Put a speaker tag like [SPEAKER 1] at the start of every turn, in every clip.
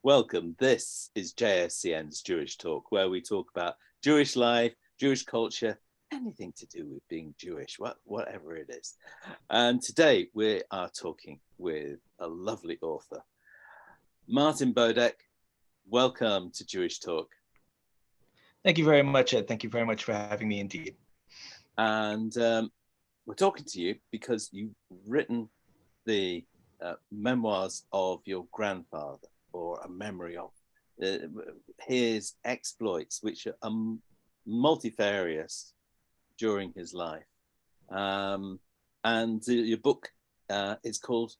[SPEAKER 1] Welcome. This is JSCN's Jewish Talk, where we talk about Jewish life, Jewish culture, anything to do with being Jewish, whatever it is. And today we are talking with a lovely author, Martin Bodek. Welcome to Jewish Talk.
[SPEAKER 2] Thank you very much, Ed. Thank you very much for having me indeed.
[SPEAKER 1] And we're talking to you because you've written the memoirs of your grandfather, or a memory of his exploits, which are multifarious during his life. And your book is called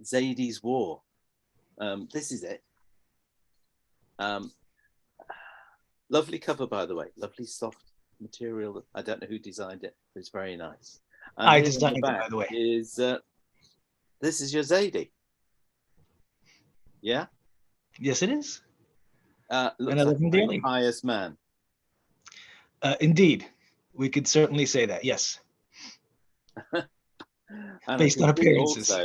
[SPEAKER 1] Zaidys War. This is it. Lovely cover, by the way. Lovely soft material. I don't know who designed it, but it's very nice. And
[SPEAKER 2] I designed it, by the way.
[SPEAKER 1] This is your Zaidy. Yeah?
[SPEAKER 2] Yes, it is.
[SPEAKER 1] Looks
[SPEAKER 2] and I love him dearly.
[SPEAKER 1] Pious man.
[SPEAKER 2] Indeed. We could certainly say that, yes.
[SPEAKER 1] Based
[SPEAKER 2] on appearances.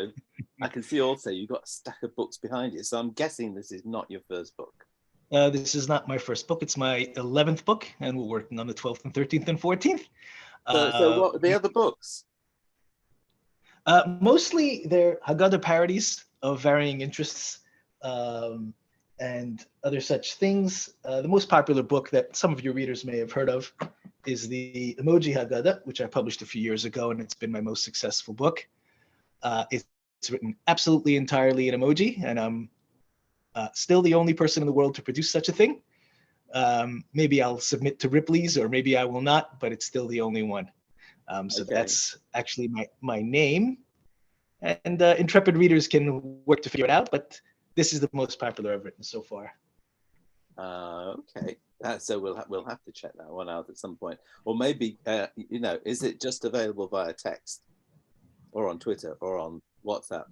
[SPEAKER 1] I can see also you've got a stack of books behind you, so I'm guessing this is not your first book.
[SPEAKER 2] This is not my first book. It's my 11th book, and we're working on the 12th and 13th and 14th.
[SPEAKER 1] So what are the other books?
[SPEAKER 2] Mostly they're Haggadah parodies of varying interests and other such things. The most popular book that some of your readers may have heard of is the Emoji Haggadah, which I published a few years ago, and it's been my most successful book. It's written absolutely entirely in emoji, and I'm still the only person in the world to produce such a thing. Maybe I'll submit to Ripley's, or maybe I will not, but it's still the only one. So that's actually my name. And intrepid readers can work to figure it out, but this is the most popular I've written so far.
[SPEAKER 1] Okay. So we'll have to check that one out at some point. Or maybe, is it just available via text or on Twitter or on WhatsApp?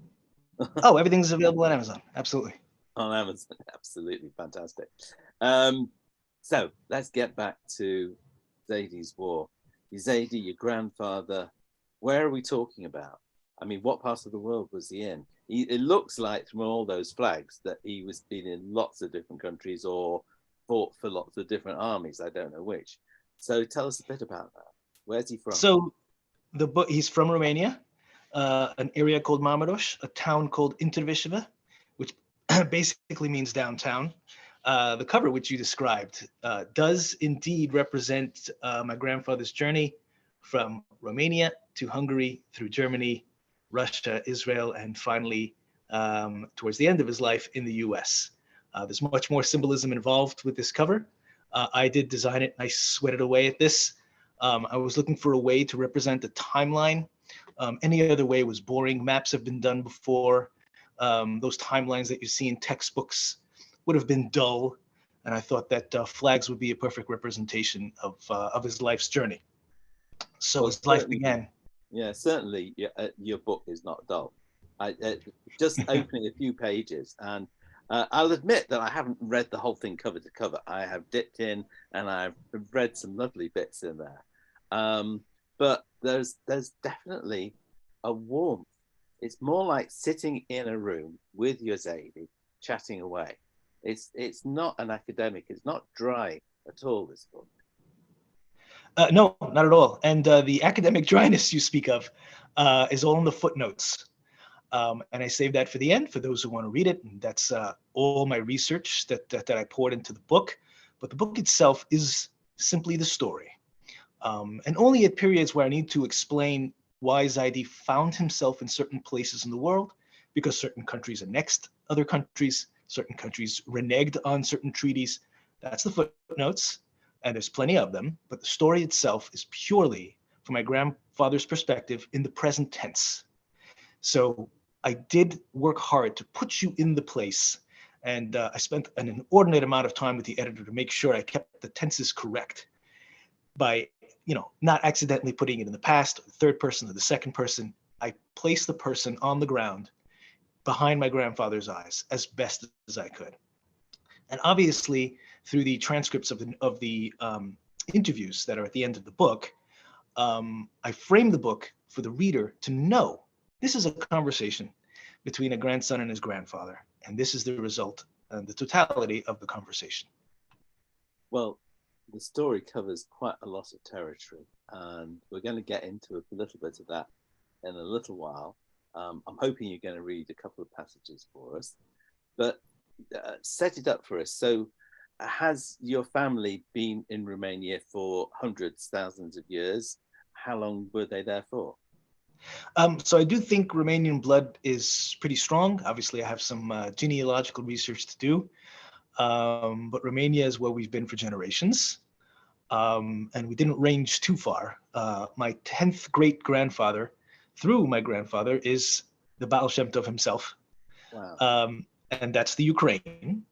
[SPEAKER 2] Oh, everything's available on Amazon. Absolutely.
[SPEAKER 1] On Amazon. Absolutely fantastic. So let's get back to Zaidys War. Zaidy, your grandfather, where are we talking about? I mean, what part of the world was he in? It looks like from all those flags that he was been in lots of different countries or fought for lots of different armies. I don't know which. So tell us a bit about that. Where's he from?
[SPEAKER 2] So he's from Romania, an area called Mamaros, a town called Intervisheva, which basically means downtown. The cover which you described does indeed represent my grandfather's journey from Romania to Hungary, through Germany, Russia, Israel, and finally, towards the end of his life, in the US. There's much more symbolism involved with this cover. I did design it. I sweated away at this. I was looking for a way to represent a timeline. Any other way was boring. Maps have been done before. Those timelines that you see in textbooks would have been dull. And I thought that flags would be a perfect representation of his life's journey. So his life began.
[SPEAKER 1] Yeah, certainly your book is not dull. Just opening a few pages, and I'll admit that I haven't read the whole thing cover to cover. I have dipped in and I've read some lovely bits in there. But there's definitely a warmth. It's more like sitting in a room with your Zaidy, chatting away. It's not an academic. It's not dry at all, this book.
[SPEAKER 2] No, not at all. And the academic dryness you speak of is all in the footnotes. And I saved that for the end for those who want to read it. And that's all my research that I poured into the book. But the book itself is simply the story. And only at periods where I need to explain why Zaidy found himself in certain places in the world, because certain countries annexed other countries, certain countries reneged on certain treaties. That's the footnotes. And there's plenty of them, but the story itself is purely from my grandfather's perspective in the present tense. So I did work hard to put you in the place, and I spent an inordinate amount of time with the editor to make sure I kept the tenses correct by, not accidentally putting it in the past, or the third person or the second person. I placed the person on the ground behind my grandfather's eyes as best as I could. And obviously, through the transcripts of the interviews that are at the end of the book, I framed the book for the reader to know this is a conversation between a grandson and his grandfather, and this is the result the totality of the conversation.
[SPEAKER 1] Well, the story covers quite a lot of territory, and we're going to get into a little bit of that in a little while. I'm hoping you're going to read a couple of passages for us, but set it up for us. So, has your family been in Romania for hundreds, thousands of years? How long were they there for?
[SPEAKER 2] So I do think Romanian blood is pretty strong. Obviously, I have some genealogical research to do, but Romania is where we've been for generations, and we didn't range too far. My 10th great-grandfather, through my grandfather, is the Baal Shem Tov himself.
[SPEAKER 1] Wow.
[SPEAKER 2] And that's the Ukraine.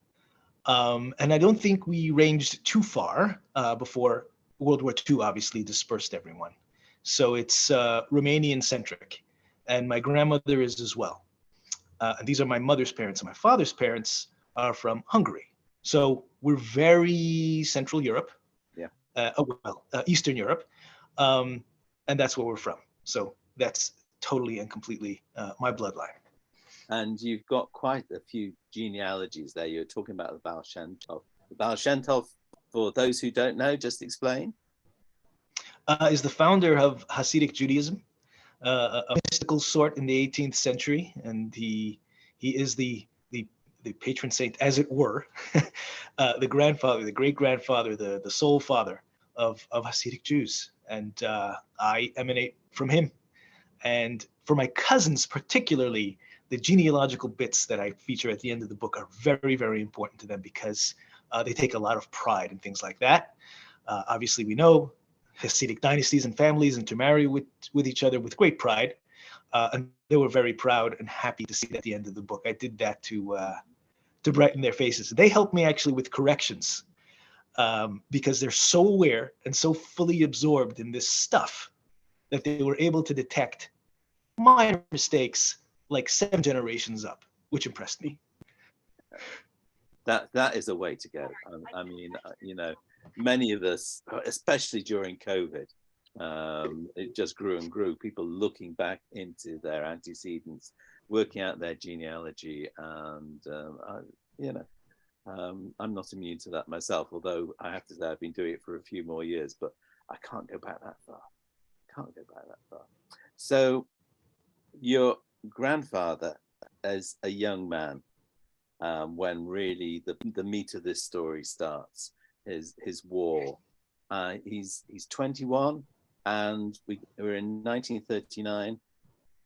[SPEAKER 2] And I don't think we ranged too far before World War II obviously dispersed everyone. So it's Romanian-centric. And my grandmother is as well. And these are my mother's parents. And my father's parents are from Hungary. So we're very Central Europe.
[SPEAKER 1] Yeah.
[SPEAKER 2] Eastern Europe. And that's where we're from. So that's totally and completely my bloodline.
[SPEAKER 1] And you've got quite a few genealogies there. You're talking about the Baal Shem Tov. The Baal Shem Tov, for those who don't know, just explain.
[SPEAKER 2] Is the founder of Hasidic Judaism, a mystical sort in the 18th century, and he is the patron saint, as it were, the grandfather, the great grandfather, the sole father of Hasidic Jews, and I emanate from him. And for my cousins, particularly, the genealogical bits that I feature at the end of the book are very, very important to them because they take a lot of pride in things like that. Obviously, we know Hasidic dynasties and families intermarry with each other with great pride, and they were very proud and happy to see it at the end of the book. I did that to brighten their faces. They helped me actually with corrections because they're so aware and so fully absorbed in this stuff that they were able to detect minor mistakes like 7 generations up, which impressed me.
[SPEAKER 1] That is a way to go. I mean, many of us, especially during COVID, it just grew and grew. People looking back into their antecedents, working out their genealogy, and I'm not immune to that myself. Although I have to say I've been doing it for a few more years, but I can't go back that far. So, your grandfather, as a young man, when really the meat of this story starts, his war. He's 21, and we're in 1939,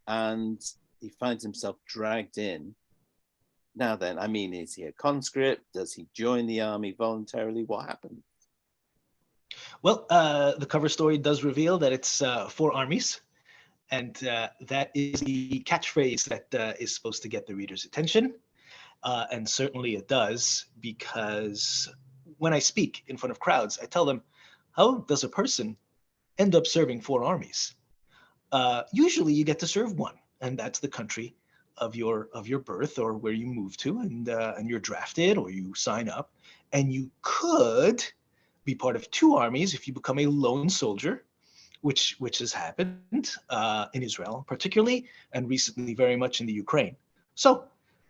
[SPEAKER 1] and he finds himself dragged in. Now then, I mean, is he a conscript? Does he join the army voluntarily? What happened?
[SPEAKER 2] Well, the cover story does reveal that it's 4 armies. And that is the catchphrase that is supposed to get the reader's attention. And certainly it does, because when I speak in front of crowds, I tell them, how does a person end up serving 4 armies? Usually you get to serve one, and that's the country of your birth or where you move to, and you're drafted or you sign up, and you could be part of 2 armies if you become a lone soldier, which has happened in Israel particularly, and recently very much in the Ukraine. So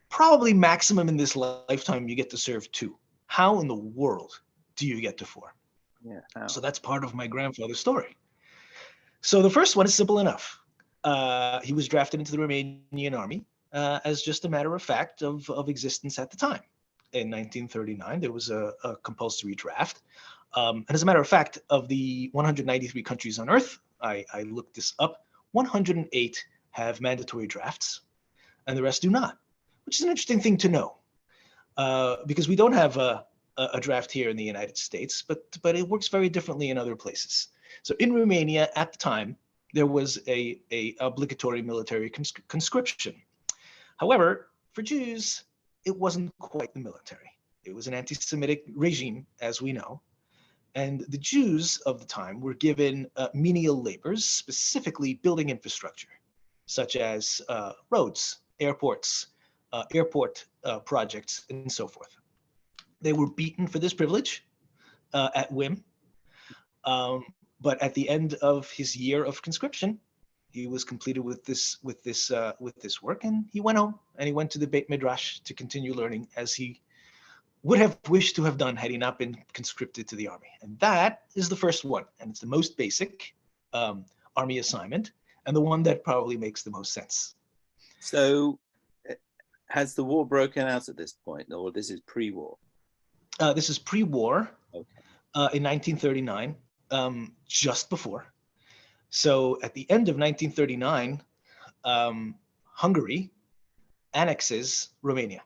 [SPEAKER 2] probably maximum in this lifetime you get to serve 2. How in the world do you get to 4?
[SPEAKER 1] Yeah. How?
[SPEAKER 2] So that's part of my grandfather's story. So the first one is simple enough. He was drafted into the Romanian army as just a matter of fact of existence at the time. In 1939, there was a compulsory draft. And as a matter of fact, of the 193 countries on Earth, I looked this up, 108 have mandatory drafts, and the rest do not, which is an interesting thing to know, because we don't have a draft here in the United States, but it works very differently in other places. So in Romania, at the time, there was a obligatory military conscription. However, for Jews, it wasn't quite the military. It was an anti-Semitic regime, as we know. And the Jews of the time were given menial labors, specifically building infrastructure, such as roads, airports, airport projects, and so forth. They were beaten for this privilege at whim. But at the end of his year of conscription, he was completed with this work, and he went home and he went to the Beit Midrash to continue learning as he would have wished to have done had he not been conscripted to the army. And that is the first one. And it's the most basic army assignment, and the one that probably makes the most sense.
[SPEAKER 1] So has the war broken out at this point, or this is pre-war?
[SPEAKER 2] This is pre-war,
[SPEAKER 1] okay.
[SPEAKER 2] In 1939, just before. So at the end of 1939, Hungary annexes Romania.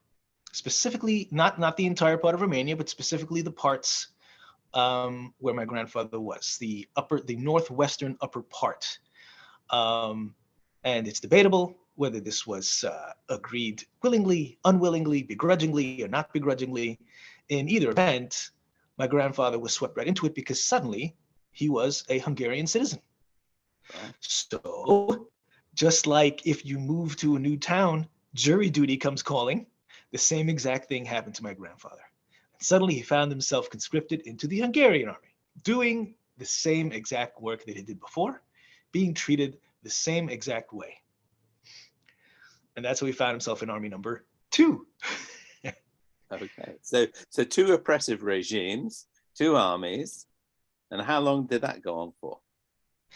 [SPEAKER 2] Specifically, not the entire part of Romania, but specifically the parts where my grandfather was, the northwestern upper part. And it's debatable whether this was agreed willingly, unwillingly, begrudgingly, or not begrudgingly. In either event, my grandfather was swept right into it because suddenly he was a Hungarian citizen.
[SPEAKER 1] Right.
[SPEAKER 2] So just like if you move to a new town, jury duty comes calling, the same exact thing happened to my grandfather. And suddenly he found himself conscripted into the Hungarian army, doing the same exact work that he did before, being treated the same exact way. And that's how he found himself in army number 2.
[SPEAKER 1] Okay, so two oppressive regimes, 2 armies, and how long did that go on for?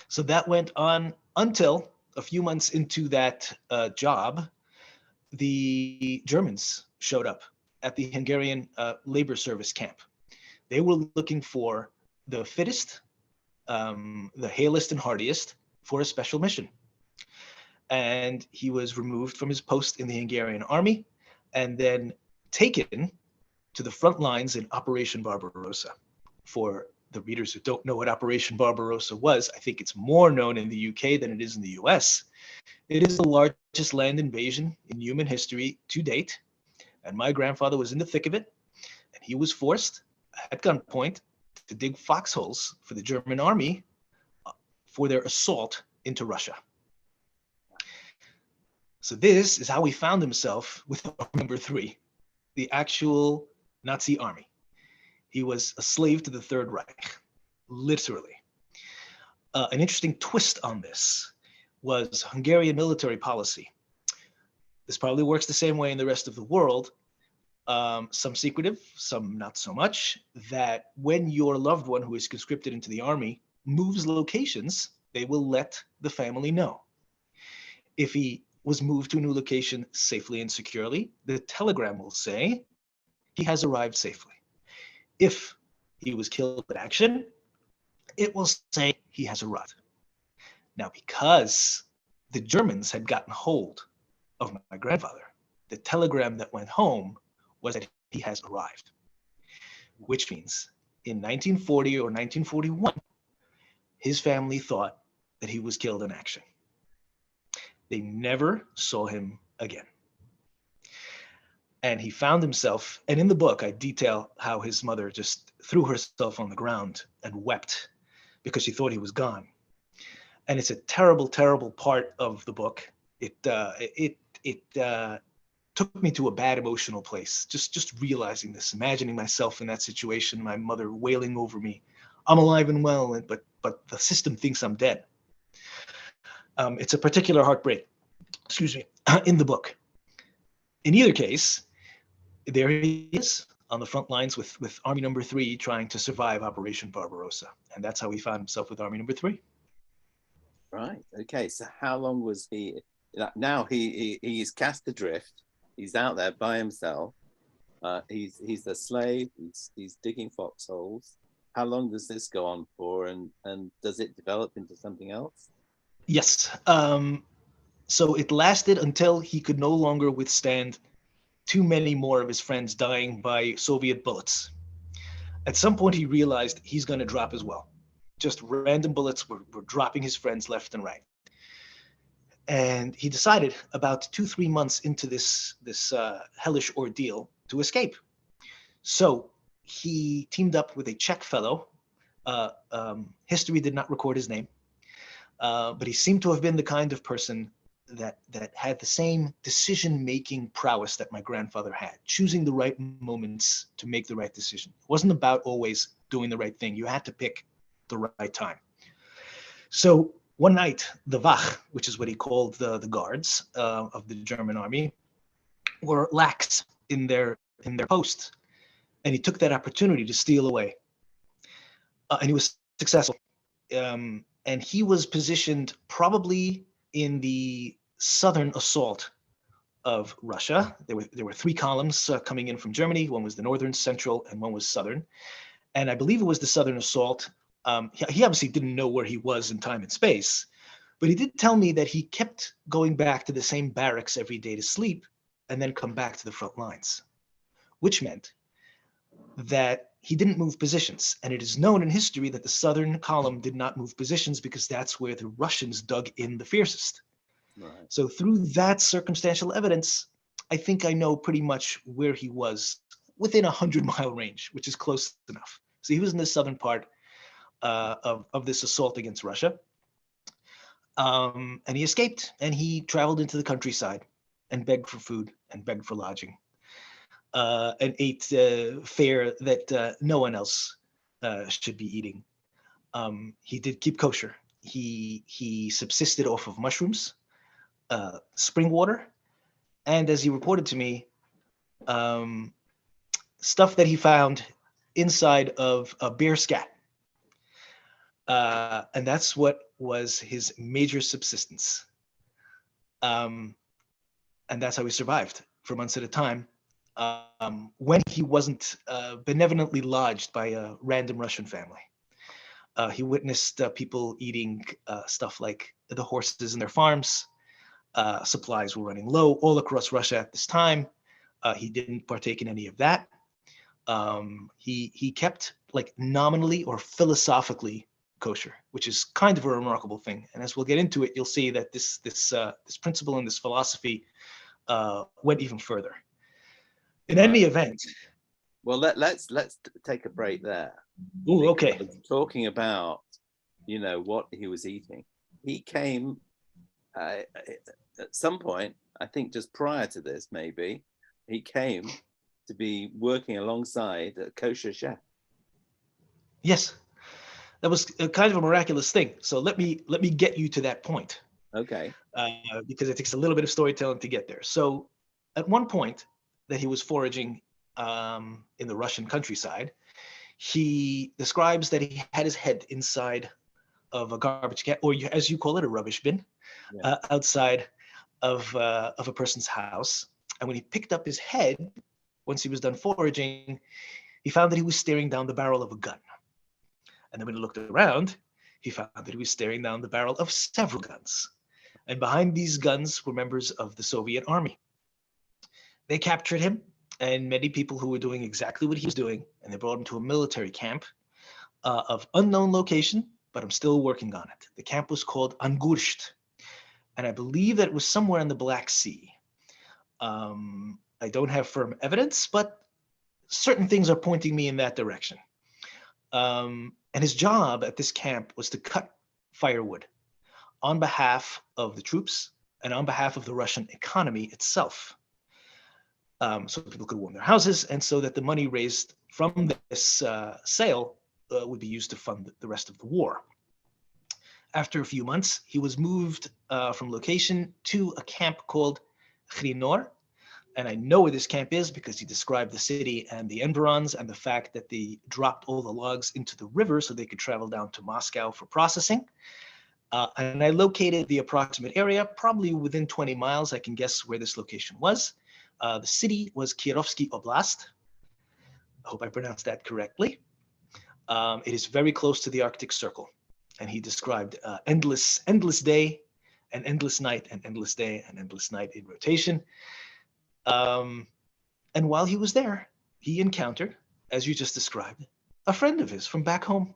[SPEAKER 2] So that went on until a few months into that job, the Germans showed up at the Hungarian labor service camp. They were looking for the fittest, the halest and hardiest for a special mission. And he was removed from his post in the Hungarian army and then taken to the front lines in Operation Barbarossa. For the readers who don't know what Operation Barbarossa was, I think it's more known in the UK than it is in the US. It is the largest land invasion in human history to date, and my grandfather was in the thick of it, and he was forced at gunpoint to dig foxholes for the German army for their assault into Russia. So this is how he found himself with Army number 3, the actual Nazi army. He was a slave to the Third Reich, literally. An interesting twist on this was Hungarian military policy. This probably works the same way in the rest of the world, some secretive, some not so much, that when your loved one who is conscripted into the army moves locations, they will let the family know. If he was moved to a new location safely and securely, the telegram will say, he has arrived safely. If he was killed in action, it will say he has arrived. Now, because the Germans had gotten hold of my grandfather, the telegram that went home was that he has arrived, which means in 1940 or 1941, his family thought that he was killed in action. They never saw him again. And he found himself, and in the book, I detail how his mother just threw herself on the ground and wept because she thought he was gone. And it's a terrible, terrible part of the book. It took me to a bad emotional place, just realizing this, imagining myself in that situation, my mother wailing over me, I'm alive and well, but the system thinks I'm dead. It's a particular heartbreak, in the book. In either case, there he is on the front lines with Army number 3 trying to survive Operation Barbarossa. And that's how he found himself with Army number 3.
[SPEAKER 1] Right. Okay. So how long was he? Now he's cast adrift. He's out there by himself. He's a slave. He's digging foxholes. How long does this go on for? And does it develop into something else?
[SPEAKER 2] Yes. So it lasted until he could no longer withstand too many more of his friends dying by Soviet bullets. At some point, he realized he's going to drop as well. Just random bullets were dropping his friends left and right. And he decided about 2-3 months into this hellish ordeal to escape. So he teamed up with a Czech fellow. History did not record his name, but he seemed to have been the kind of person that had the same decision-making prowess that my grandfather had, choosing the right moments to make the right decision. It wasn't about always doing the right thing. You had to pick the right time. So one night, the Wach, which is what he called the guards of the German army, were lax in their post. and he took that opportunity to steal away. And he was successful. And he was positioned probably in the southern assault of Russia. There were three columns coming in from Germany. One was the northern, central, and one was southern. And I believe it was the southern assault. He obviously didn't know where he was in time and space, but he did tell me that he kept going back to the same barracks every day to sleep and then come back to the front lines, which meant that he didn't move positions. And it is known in history that the southern column did not move positions because that's where the Russians dug in the fiercest.
[SPEAKER 1] Right.
[SPEAKER 2] So through that circumstantial evidence, I think I know pretty much where he was within 100-mile range, which is close enough. So he was in the southern part of this assault against Russia. And he escaped, and he traveled into the countryside and begged for food and begged for lodging. And ate fare that no one else should be eating. He did keep kosher. He subsisted off of mushrooms, spring water, and as he reported to me, stuff that he found inside of a bear scat. And that's what was his major subsistence. And that's how he survived for months at a time. When he wasn't benevolently lodged by a random Russian family. He witnessed people eating stuff like the horses in their farms. Supplies were running low all across Russia at this time. He didn't partake in any of that. He kept like nominally or philosophically kosher, which is kind of a remarkable thing. And as we'll get into it, you'll see that this principle and this philosophy went even further. In any event.
[SPEAKER 1] Well, let's take a break there.
[SPEAKER 2] Ooh, okay.
[SPEAKER 1] Talking about, what he was eating. He came at some point, I think just prior to this, maybe, he came to be working alongside a kosher chef.
[SPEAKER 2] Yes, that was kind of a miraculous thing. So let me get you to that point.
[SPEAKER 1] Okay.
[SPEAKER 2] Because it takes a little bit of storytelling to get there. So at one point that he was foraging in the Russian countryside, he describes that he had his head inside of a garbage can, or as you call it, a rubbish bin, outside of a person's house. And when he picked up his head, once he was done foraging, he found that he was staring down the barrel of a gun. And then when he looked around, he found that he was staring down the barrel of several guns. And behind these guns were members of the Soviet army. They captured him and many people who were doing exactly what he was doing, and they brought him to a military camp of unknown location, but I'm still working on it. The camp was called Angusht, and I believe that it was somewhere in the Black Sea. I don't have firm evidence, but certain things are pointing me in that direction. And his job at this camp was to cut firewood on behalf of the troops and on behalf of the Russian economy itself. So people could warm their houses, and so that the money raised from this sale would be used to fund the rest of the war. After a few months, he was moved from location to a camp called Khrinor. And I know where this camp is because he described the city and the environs and the fact that they dropped all the logs into the river so they could travel down to Moscow for processing. And I located the approximate area, probably within 20 miles. I can guess where this location was. The city was Kirovsky Oblast. I hope I pronounced that correctly. It is very close to the Arctic Circle. And he described endless day, and endless night, and endless day, and endless night in rotation. And while he was there, he encountered, as you just described, a friend of his from back home.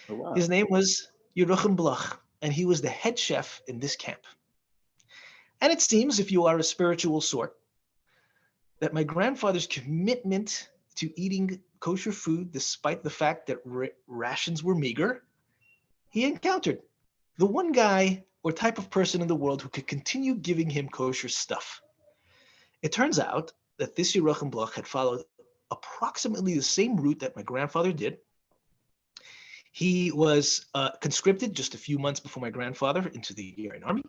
[SPEAKER 1] Oh, wow.
[SPEAKER 2] His name was Yeruchim Bloch, and he was the head chef in this camp. And it seems, if you are a spiritual sort, that my grandfather's commitment to eating kosher food, despite the fact that rations were meager, he encountered the one guy or type of person in the world who could continue giving him kosher stuff. It turns out that this Yeruchim Bloch had followed approximately the same route that my grandfather did. He was conscripted just a few months before my grandfather into the Aryan army.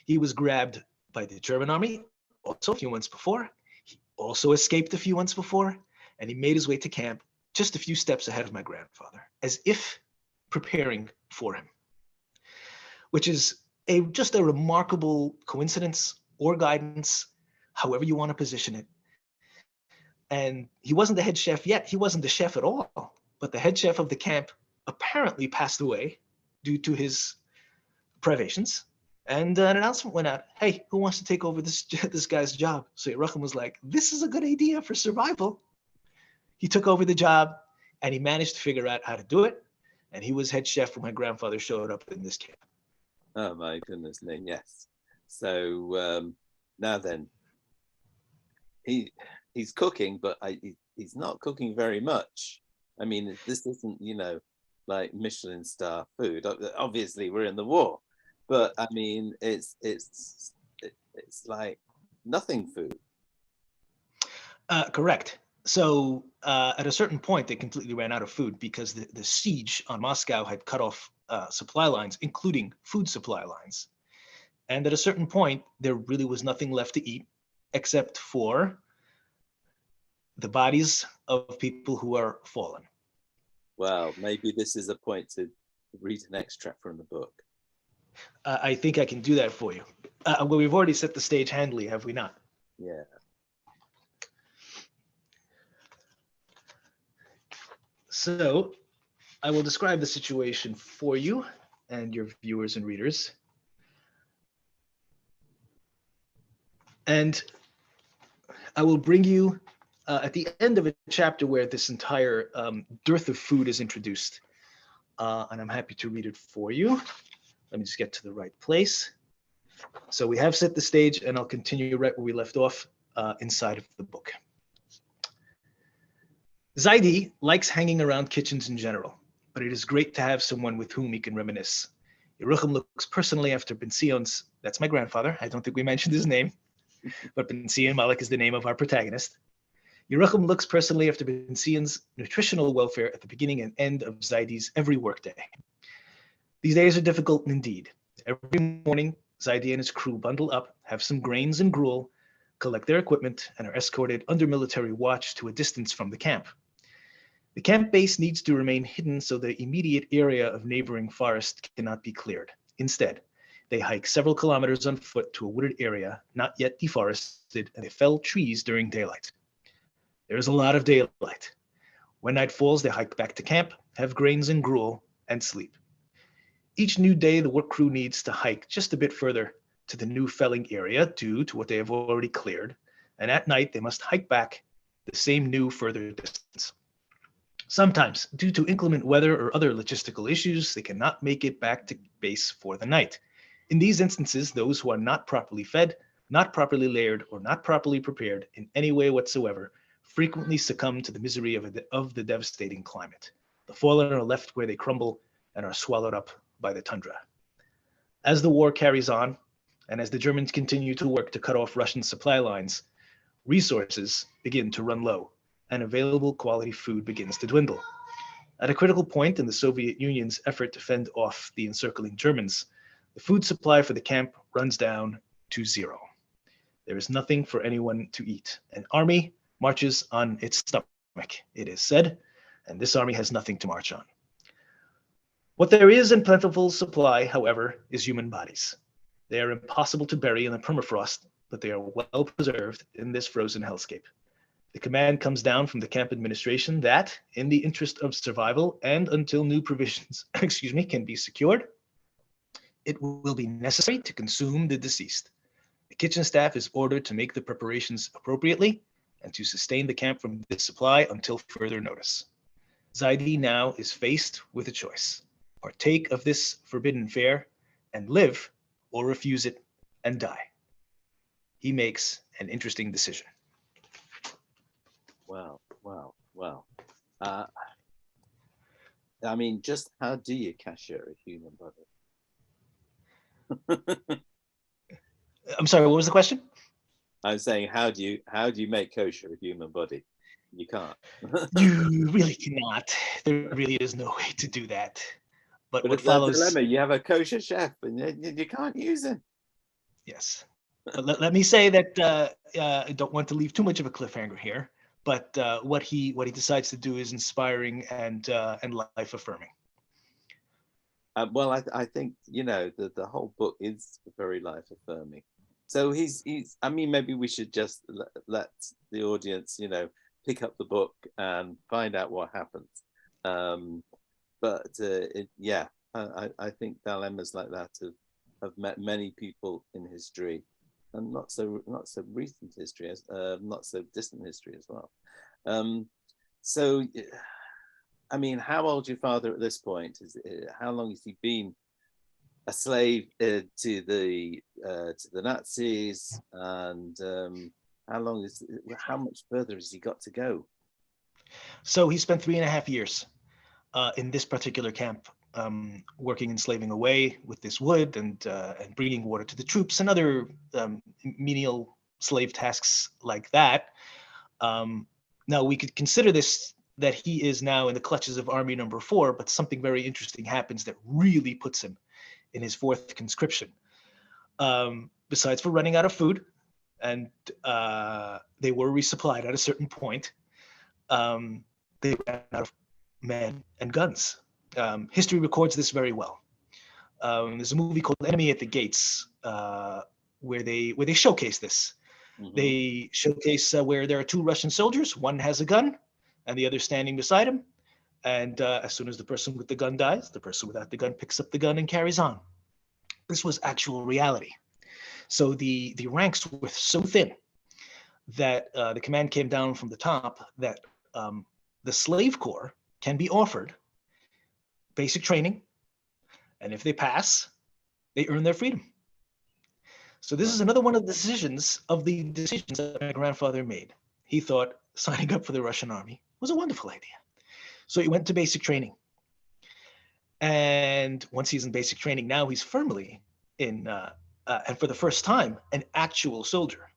[SPEAKER 2] He was grabbed by the German army also a few months before. He also escaped a few months before. and he made his way to camp just a few steps ahead of my grandfather, as if preparing for him, which is just a remarkable coincidence or guidance, however you want to position it. And he wasn't the head chef yet. He wasn't the chef at all, but the head chef of the camp apparently passed away due to his privations. And an announcement went out, hey, who wants to take over this guy's job? So Yerucham was like, this is a good idea for survival. He took over the job, and he managed to figure out how to do it. And he was head chef when my grandfather showed up in this camp.
[SPEAKER 1] Oh my goodness me, yes. So now then, he's cooking, but he's not cooking very much. I mean, this isn't, like Michelin star food. Obviously, we're in the war, but I mean, it's like nothing food.
[SPEAKER 2] Correct. So at a certain point, they completely ran out of food because the siege on Moscow had cut off supply lines, including food supply lines. And at a certain point, there really was nothing left to eat except for the bodies of people who are fallen.
[SPEAKER 1] Well, maybe this is a point to read an extract from the book.
[SPEAKER 2] I think I can do that for you. Well, we've already set the stage handily, have we not?
[SPEAKER 1] Yeah.
[SPEAKER 2] So I will describe the situation for you and your viewers and readers. And I will bring you at the end of a chapter where this entire dearth of food is introduced. And I'm happy to read it for you. Let me just get to the right place. So we have set the stage, and I'll continue right where we left off inside of the book. Zaidy likes hanging around kitchens in general, but it is great to have someone with whom he can reminisce. Yerucham looks personally after Ben Sion's, that's my grandfather, I don't think we mentioned his name, but Ben Sion Malik is the name of our protagonist. Yerucham looks personally after Ben Sion's nutritional welfare at the beginning and end of Zaidy's every workday. These days are difficult indeed. Every morning, Zaidy and his crew bundle up, have some grains and gruel, collect their equipment, and are escorted under military watch to a distance from the camp. The camp base needs to remain hidden so the immediate area of neighboring forest cannot be cleared. Instead, they hike several kilometers on foot to a wooded area not yet deforested, and they fell trees during daylight. There is a lot of daylight. When night falls, they hike back to camp, have grains and gruel, and sleep. Each new day, the work crew needs to hike just a bit further to the new felling area due to what they have already cleared, and at night they must hike back the same new further distance. Sometimes, due to inclement weather or other logistical issues, they cannot make it back to base for the night. In these instances, those who are not properly fed, not properly layered, or not properly prepared in any way whatsoever frequently succumb to the misery of the devastating climate. The fallen are left where they crumble and are swallowed up by the tundra. As the war carries on, and as the Germans continue to work to cut off Russian supply lines, resources begin to run low, and available quality food begins to dwindle. At a critical point in the Soviet Union's effort to fend off the encircling Germans, the food supply for the camp runs down to zero. There is nothing for anyone to eat. An army marches on its stomach, it is said, and this army has nothing to march on. What there is in plentiful supply, however, is human bodies. They are impossible to bury in the permafrost, but they are well preserved in this frozen hellscape. The command comes down from the camp administration that, in the interest of survival and until new provisions can be secured, it will be necessary to consume the deceased. The kitchen staff is ordered to make the preparations appropriately and to sustain the camp from this supply until further notice. Zaidy now is faced with a choice: partake of this forbidden fare and live, or refuse it and die. He makes an interesting decision.
[SPEAKER 1] Wow. I mean, just how do you cashier a human body?
[SPEAKER 2] I'm sorry, what was the question?
[SPEAKER 1] I'm saying, how do you make kosher a human body? You can't.
[SPEAKER 2] You really cannot. There really is no way to do that. But what
[SPEAKER 1] it's
[SPEAKER 2] follows...
[SPEAKER 1] a dilemma. You have a kosher chef, and you can't use him.
[SPEAKER 2] Yes. But let me say that I don't want to leave too much of a cliffhanger here. but what he decides to do is inspiring and life affirming.
[SPEAKER 1] Well, I think, you know, the whole book is very life affirming. So he's I mean, maybe we should just let the audience, you know, pick up the book and find out what happens. But yeah, I think dilemmas like that have met many people in history, and not so recent history, as not so distant history as well. So I mean, how old's your father at this point? How long has he been a slave to the Nazis, and how much further has he got to go?
[SPEAKER 2] So he spent 3.5 years in this particular camp, working and slaving away with this wood and bringing water to the troops and other menial slave tasks like that. Now we could consider this that he is now in the clutches of Army Number 4, but something very interesting happens that really puts him in his 4th conscription. Besides for running out of food, and they were resupplied at a certain point, they ran out of men and guns. History records this very well. There's a movie called Enemy at the Gates where they showcase this. Mm-hmm. They showcase where there are 2 Russian soldiers. One has a gun, and the other standing beside him. And as soon as the person with the gun dies, the person without the gun picks up the gun and carries on. This was actual reality. So the ranks were so thin that the command came down from the top that the slave corps can be offered basic training, and if they pass, they earn their freedom. So this is another one of the decisions that my grandfather made. He thought signing up for the Russian army was a wonderful idea. So he went to basic training. And once he's in basic training, now he's firmly in, and for the first time, an actual soldier.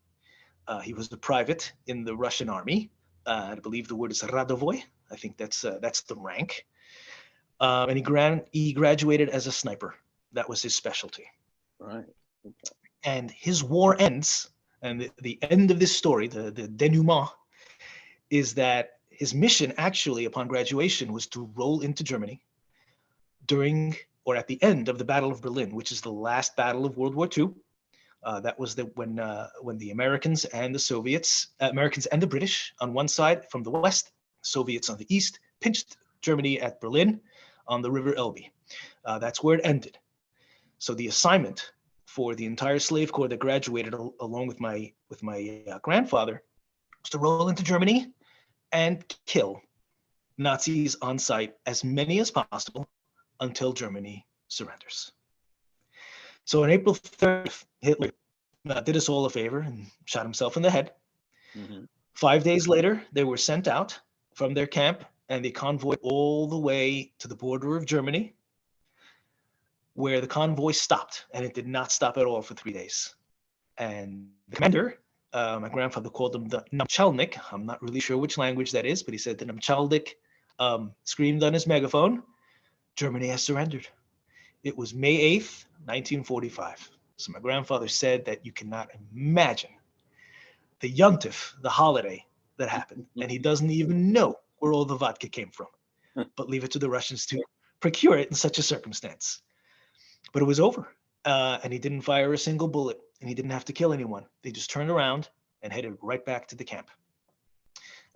[SPEAKER 2] He was a private in the Russian army. I believe the word is radovoy. I think that's the rank. And he graduated as a sniper. That was his specialty.
[SPEAKER 1] Right. Okay.
[SPEAKER 2] And his war ends, and the end of this story, the denouement, is that his mission actually upon graduation was to roll into Germany during or at the end of the Battle of Berlin, which is the last battle of World War II. That was when the Americans and the Soviets, Americans and the British on one side from the west, Soviets on the east, pinched Germany at Berlin on the River Elbe. That's where it ended. So the assignment for the entire slave corps that graduated along with my grandfather was to roll into Germany and kill Nazis on sight, as many as possible, until Germany surrenders. So on April 30th, Hitler did us all a favor and shot himself in the head. Mm-hmm. 5 days later, they were sent out from their camp, and they convoyed all the way to the border of Germany, where the convoy stopped, and it did not stop at all for 3 days. And the commander, my grandfather called him the Namchalnik. I'm not really sure which language that is, but he said the Namchalnik screamed on his megaphone, "Germany has surrendered." It was May 8th, 1945. So my grandfather said that you cannot imagine the yontif, the holiday that happened, and he doesn't even know where all the vodka came from, but leave it to the Russians to procure it in such a circumstance. But it was over, and he didn't fire a single bullet, and he didn't have to kill anyone. They just turned around and headed right back to the camp.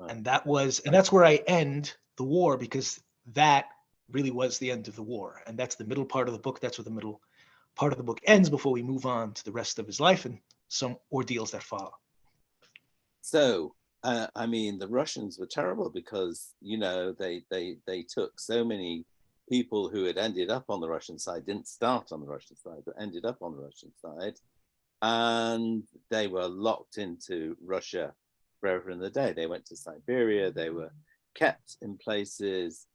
[SPEAKER 2] And that's where I end the war, because that really was the end of the war. And that's the middle part of the book. That's where the middle part of the book ends before we move on to the rest of his life and some ordeals that follow.
[SPEAKER 1] So, I mean, the Russians were terrible because, you know, they took so many people who had ended up on the Russian side, didn't start on the Russian side, but ended up on the Russian side. And they were locked into Russia forever and a day. They went to Siberia. They were kept in places.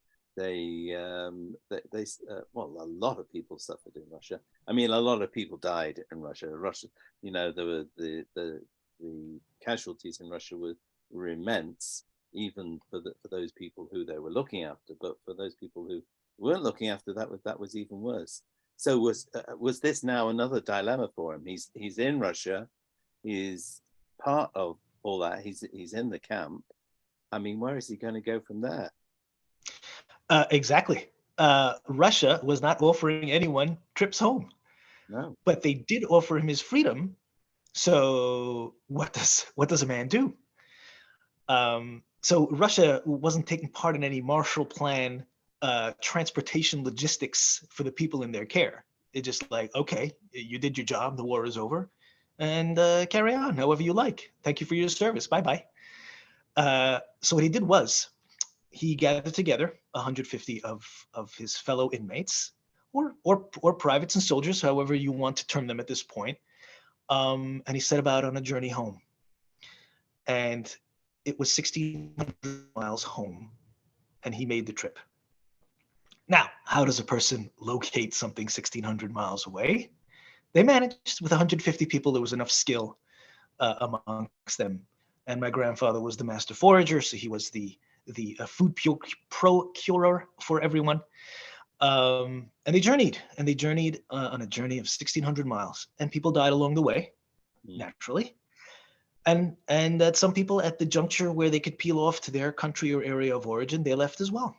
[SPEAKER 1] Well, a lot of people suffered in Russia. I mean, a lot of people died in Russia. You know, there were the casualties in Russia were immense, even for those people who they were looking after. But for those people who weren't looking after, that was even worse. So was this now another dilemma for him? He's in Russia. He's part of all that. He's in the camp. I mean, where is he going to go from there?
[SPEAKER 2] Exactly. Russia was not offering anyone trips home,
[SPEAKER 1] No.
[SPEAKER 2] but they did offer him his freedom. So what does a man do? So Russia wasn't taking part in any Marshall Plan transportation logistics for the people in their care. It just like, okay, you did your job, the war is over, and carry on however you like. Thank you for your service. Bye bye. So what he did was he gathered together 150 of his fellow inmates, or privates and soldiers, however you want to term them at this point, and he set about on a journey home. And it was 1,600 miles home, and he made the trip. Now, how does a person locate something 1,600 miles away? They managed with 150 people. There was enough skill amongst them. And my grandfather was the master forager, so he was the food procurer for everyone. And they journeyed, on a journey of 1,600 miles, and people died along the way, naturally. And some people at the juncture where they could peel off to their country or area of origin, they left as well.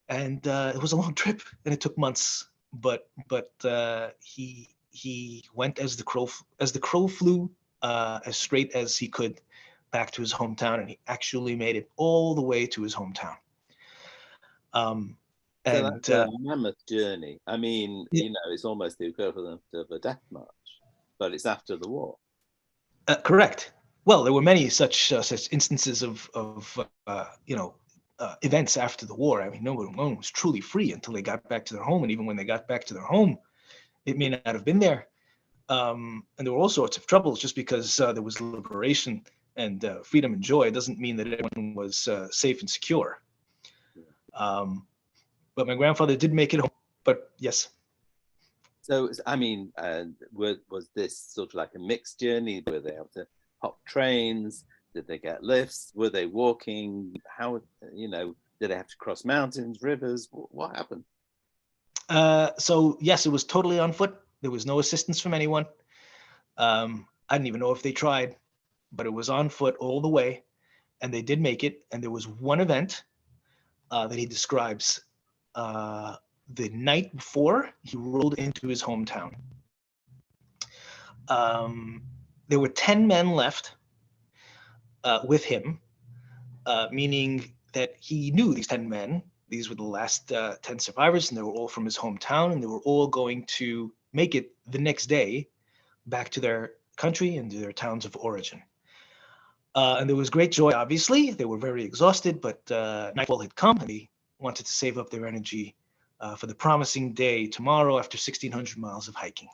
[SPEAKER 2] And it was a long trip, and it took months. But he went as the crow flew, as straight as he could, back to his hometown, and he actually made it all the way to his hometown.
[SPEAKER 1] So that's a mammoth journey. I mean, it's almost the equivalent of a death march, but it's after the war.
[SPEAKER 2] Correct. Well, there were many such instances of events after the war. I mean, no one was truly free until they got back to their home, and even when they got back to their home, it may not have been there. And there were all sorts of troubles. Just because there was liberation and freedom and joy doesn't mean that everyone was safe and secure. But my grandfather did make it home. But yes.
[SPEAKER 1] So, I mean, was this sort of like a mixed journey? Were they able to hop trains? Did they get lifts? Were they walking? How, did they have to cross mountains, rivers? What happened?
[SPEAKER 2] So, yes, it was totally on foot. There was no assistance from anyone. I didn't even know if they tried, but it was on foot all the way. And they did make it. And there was one event that he describes. The night before he rolled into his hometown. There were 10 men left with him, meaning that he knew these 10 men. These were the last 10 survivors, and they were all from his hometown, and they were all going to make it the next day back to their country and to their towns of origin. And there was great joy, obviously. They were very exhausted, but nightfall had come, and they wanted to save up their energy for the promising day tomorrow after 1,600 miles of hiking.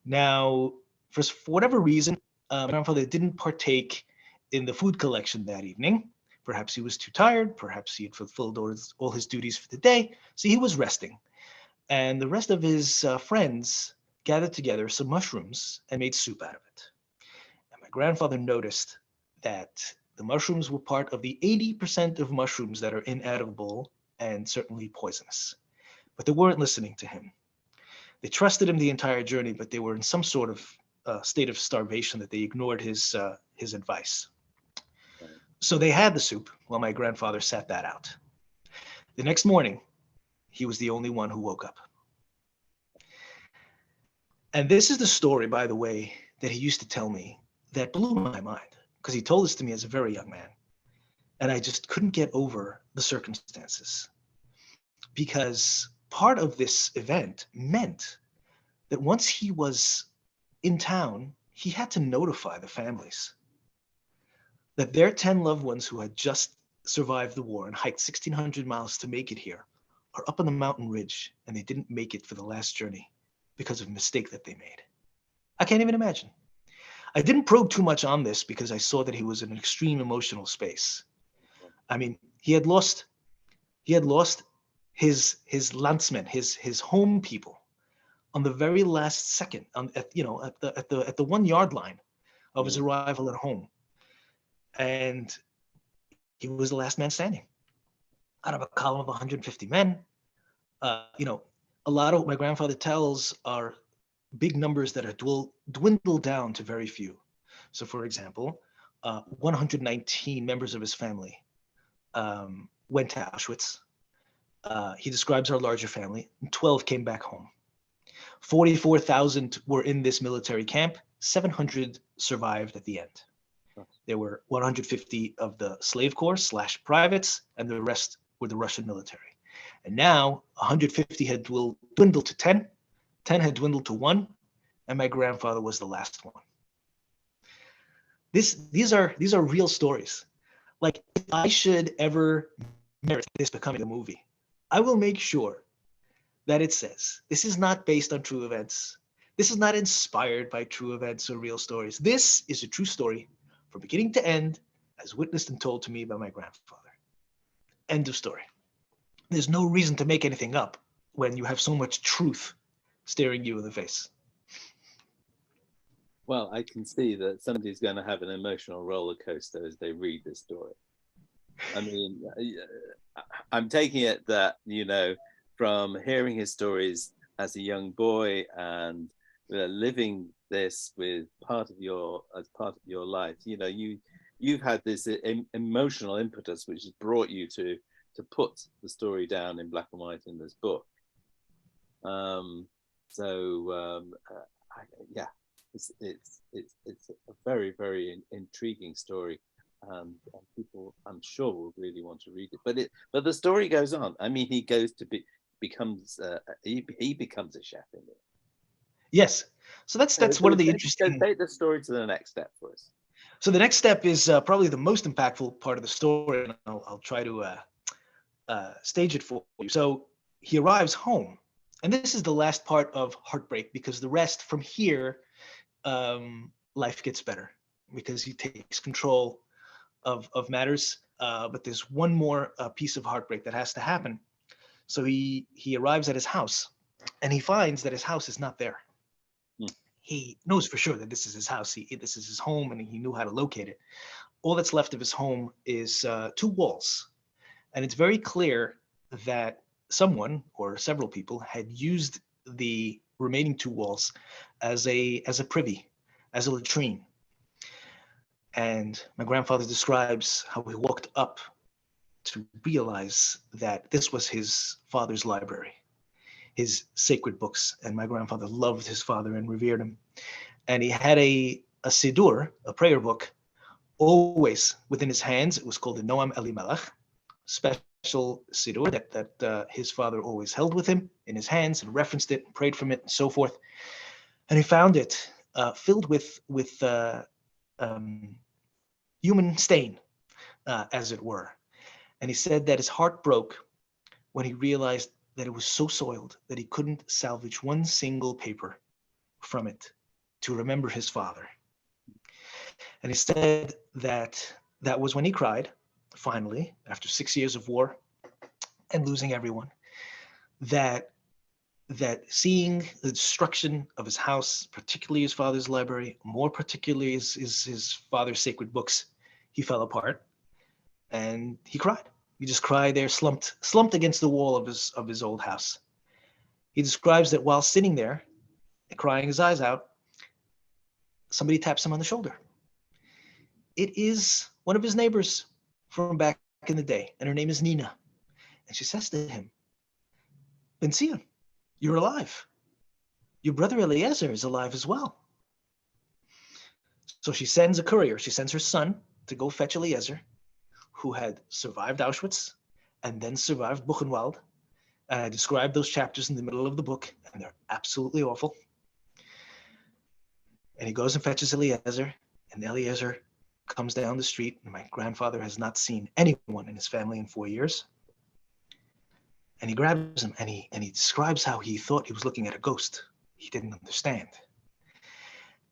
[SPEAKER 2] Now, for whatever reason, my grandfather didn't partake in the food collection that evening. Perhaps he was too tired. Perhaps he had fulfilled all his duties for the day. So he was resting. And the rest of his friends gathered together some mushrooms and made soup out of it. And my grandfather noticed that the mushrooms were part of the 80% of mushrooms that are inedible and certainly poisonous. But they weren't listening to him. They trusted him the entire journey, but they were in some sort of state of starvation that they ignored his advice. So they had the soup while my grandfather sat that out. The next morning, he was the only one who woke up. And this is the story, by the way, that he used to tell me that blew my mind, because he told this to me as a very young man. And I just couldn't get over the circumstances. Because part of this event meant that once he was in town, he had to notify the families that their 10 loved ones who had just survived the war and hiked 1,600 miles to make it here are up on the mountain ridge, and they didn't make it for the last journey because of a mistake that they made. I can't even imagine. I didn't probe too much on this because I saw that he was in an extreme emotional space. I mean, he had lost his landsmen, his home people, on the very last second, at the 1 yard line of his arrival at home, and he was the last man standing out of a column of 150 men. A lot of what my grandfather tells are big numbers that are dwindled down to very few. So, for example, 119 members of his family went to Auschwitz. He describes our larger family, and 12 came back home. 44,000 were in this military camp. 700 survived at the end. There were 150 of the slave corps / privates, and the rest were the Russian military. And now 150 had dwindled to 10, 10 had dwindled to 1, and my grandfather was the last one. These are real stories. Like, if I should ever merit this becoming a movie, I will make sure that it says this is not based on true events. This is not inspired by true events or real stories. This is a true story from beginning to end, as witnessed and told to me by my grandfather. End of story. There's no reason to make anything up when you have so much truth staring you in the face.
[SPEAKER 1] Well, I can see that somebody's going to have an emotional roller coaster as they read this story. I mean, I'm taking it that, you know, from hearing his stories as a young boy and living this with part of your life, you know, you've had this emotional impetus which has brought you to put the story down in black and white in this book. Yeah, it's a very, very intriguing story, and people, I'm sure, will really want to read it. But the story goes on. I mean, he goes to becomes a chef in it.
[SPEAKER 2] Yes. So that's one of the interesting.
[SPEAKER 1] Take the story to the next step for us.
[SPEAKER 2] So the next step is probably the most impactful part of the story, and I'll try to stage it for you. So he arrives home, and this is the last part of heartbreak, because the rest from here, life gets better because he takes control of matters. But there's one more piece of heartbreak that has to happen. So he arrives at his house, and he finds that his house is not there. He knows for sure that this is his house. This is his home, and he knew how to locate it. All that's left of his home is 2 walls. And it's very clear that someone or several people had used the remaining 2 walls as a privy, as a latrine. And my grandfather describes how he walked up to realize that this was his father's library, his sacred books. And my grandfather loved his father and revered him. And he had a siddur, a prayer book, always within his hands. It was called the Noam Elimelech, special siddur that his father always held with him in his hands and referenced it and prayed from it and so forth. And he found it filled with human stain, as it were. And he said that his heart broke when he realized that it was so soiled that he couldn't salvage one single paper from it to remember his father. And he said that was when he cried, finally, after 6 years of war and losing everyone, that seeing the destruction of his house, particularly his father's library, more particularly his father's sacred books, he fell apart and he cried. He just cried there, slumped against the wall of his old house. He describes that while sitting there, crying his eyes out, somebody taps him on the shoulder. It is one of his neighbors from back in the day, and her name is Nina. And she says to him, "Ben Zion, you're alive. Your brother Eliezer is alive as well." So she sends a courier. She sends her son to go fetch Eliezer, who had survived Auschwitz and then survived Buchenwald. And I described those chapters in the middle of the book, and they're absolutely awful. And he goes and fetches Eliezer, and Eliezer comes down the street, and my grandfather has not seen anyone in his family in 4 years. And he grabs him, and he describes how he thought he was looking at a ghost. He didn't understand.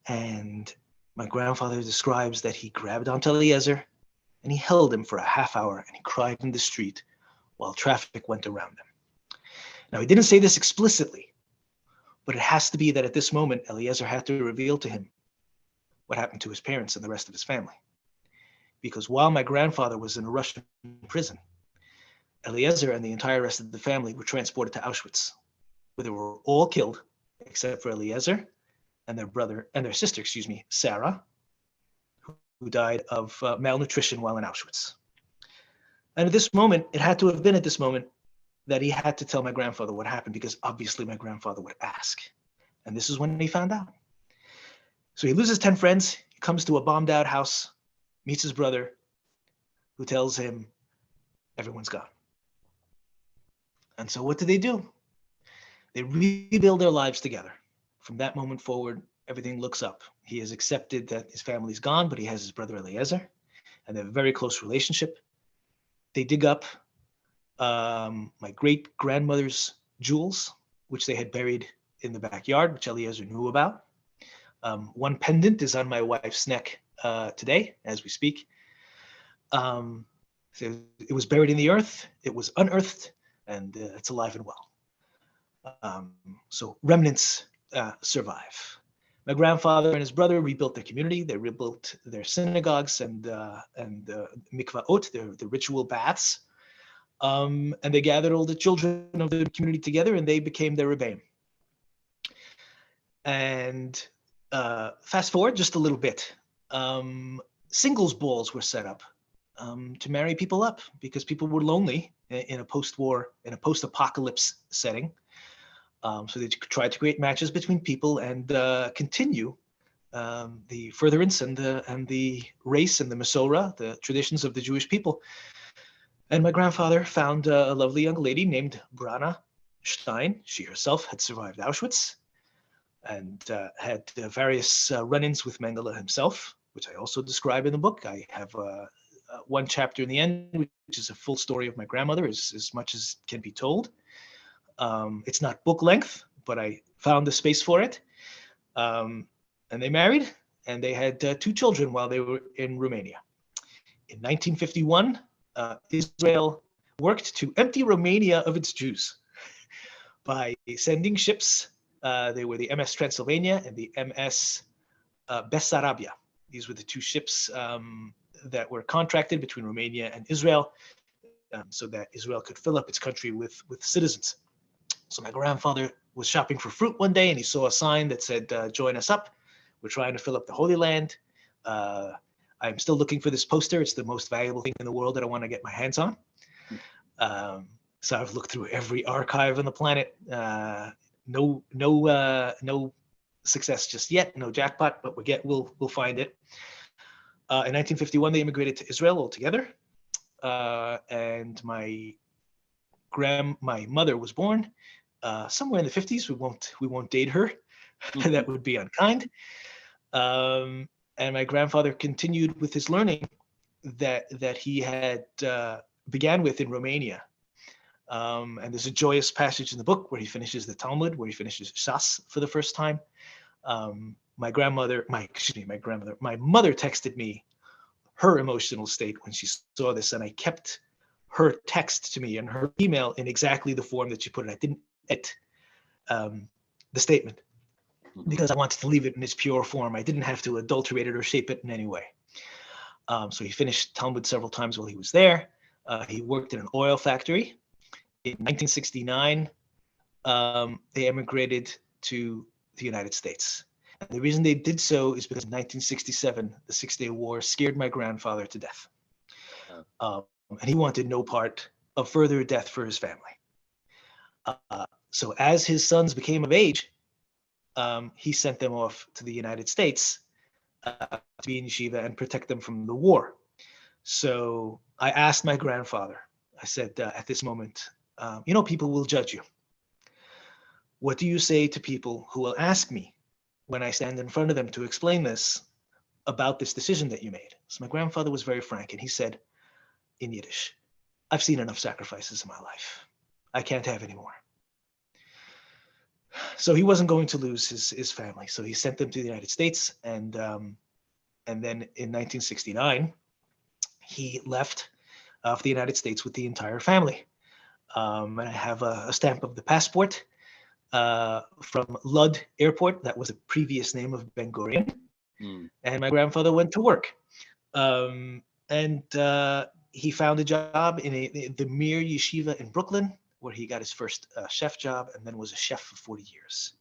[SPEAKER 2] And my grandfather describes that he grabbed onto Eliezer, and he held him for a half hour, and he cried in the street while traffic went around him. Now, he didn't say this explicitly, but it has to be that at this moment, Eliezer had to reveal to him what happened to his parents and the rest of his family. Because while my grandfather was in a Russian prison, Eliezer and the entire rest of the family were transported to Auschwitz, where they were all killed, except for Eliezer and their sister, Sarah, who died of malnutrition while in Auschwitz. And at this moment, it had to have been at this moment that he had to tell my grandfather what happened, because obviously my grandfather would ask. And this is when he found out. So he loses 10 friends, he comes to a bombed out house, meets his brother, who tells him everyone's gone. And so what do? They rebuild their lives together. From that moment forward, everything looks up. He has accepted that his family's gone, but he has his brother Eliezer, and they have a very close relationship. They dig up my great-grandmother's jewels, which they had buried in the backyard, which Eliezer knew about. One pendant is on my wife's neck today, as we speak. So it was buried in the earth, it was unearthed, and it's alive and well. So remnants survive. My grandfather and his brother rebuilt their community. They rebuilt their synagogues and mikvaot, the ritual baths. And they gathered all the children of the community together, and they became their rebbeim. And fast forward just a little bit, singles balls were set up to marry people up, because people were lonely in a post-war, in a post-apocalypse setting. So they tried to create matches between people and continue the furtherance and the race and the Masorah, the traditions of the Jewish people. And my grandfather found a lovely young lady named Brana Stein. She herself had survived Auschwitz and had various run-ins with Mengele himself, which I also describe in the book. I have one chapter in the end, which is a full story of my grandmother, as much as can be told. It's not book length, but I found the space for it. And they married, and they had 2 children while they were in Romania. In 1951, Israel worked to empty Romania of its Jews by sending ships. They were the MS Transylvania and the MS Bessarabia. These were the 2 ships that were contracted between Romania and Israel, so that Israel could fill up its country with citizens. So my grandfather was shopping for fruit one day, and he saw a sign that said, join us up. We're trying to fill up the Holy Land. I'm still looking for this poster. It's the most valuable thing in the world that I want to get my hands on. So I've looked through every archive on the planet. No success just yet, no jackpot, but we'll find it. In 1951, they immigrated to Israel altogether. And my mother was born somewhere in the 50s. We won't date her. That would be unkind. And my grandfather continued with his learning that he had began with in Romania. And there's a joyous passage in the book where he finishes the Talmud, where he finishes Shas for the first time. My mother texted me her emotional state when she saw this, and I kept her text to me and her email in exactly the form that she put it. I didn't edit the statement because I wanted to leave it in its pure form. I didn't have to adulterate it or shape it in any way. So he finished Talmud several times while he was there. He worked in an oil factory. In 1969, they emigrated to the United States. And the reason they did so is because in 1967, the Six-Day War scared my grandfather to death. And he wanted no part of further death for his family. So as his sons became of age, he sent them off to the United States to be in yeshiva and protect them from the war. So I asked my grandfather, I said, at this moment, people will judge you. What do you say to people who will ask me when I stand in front of them to explain this about this decision that you made? So my grandfather was very frank, and he said in Yiddish, I've seen enough sacrifices in my life. I can't have any more. So he wasn't going to lose his family. So he sent them to the United States. And then in 1969, he left for the United States with the entire family. And I have a stamp of the passport from Lud Airport. That was a previous name of Ben Gurion. And my grandfather went to work. He found a job in the Mir Yeshiva in Brooklyn, where he got his first chef job, and then was a chef for 40 years.